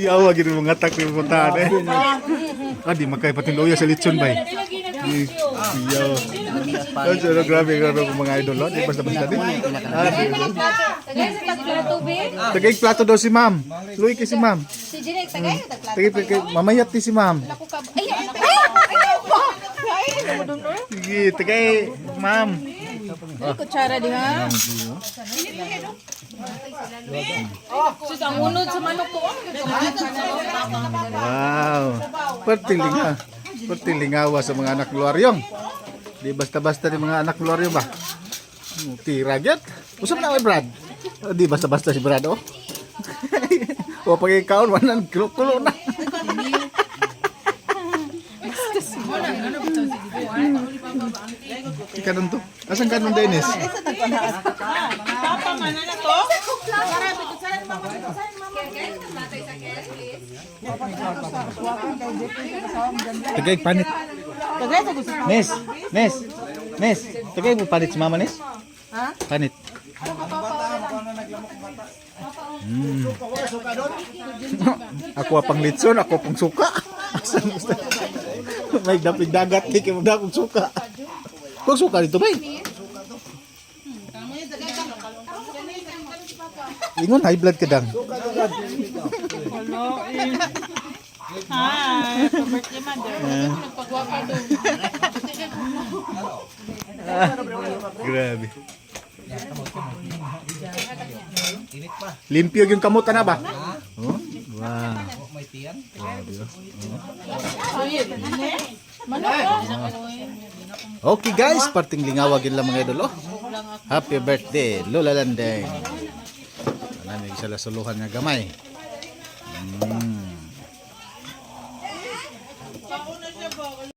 Yawa gini mga tak ni puntahan eh. Di makay patinuloy sa lechon bay. Yaw. Pero grabe mga idol, di basta-basta din. Tagay plato daw si ma'am. Luy kay si ma'am. Si Jinek, tagay na Tagay mamayat ti si ma'am. Sige, tagay ma'am. kutsara di ha. Sus, ang unod sa manok ko. Wow. Pertilingawa sa mga anak luaryong. Di basta-basta ni mga anak luaryong ba? Tira gyud. Usap na Brad. Di basta-basta si Brad oh. O pag ikaw wanan kulo na. Kanon to. Asan kanon Dennis? Papa man na to. Tagay panit. Nes. Tagay mo panit si mama Nes? Ha? Panit. Ako pang litson, ako pang suka. May dapig dagat ni kay mo suka. Kung suka dito bay. Ingon high blood ka dang. Hi, birthday mother. Nagpagwapa doon. Grabe. Limpyo yung kamot na ba? Oh, wow. Okay guys, parting lingawagin lang mga idol. Happy birthday, Lola Landeng. May isa lasuluhan nga gamay.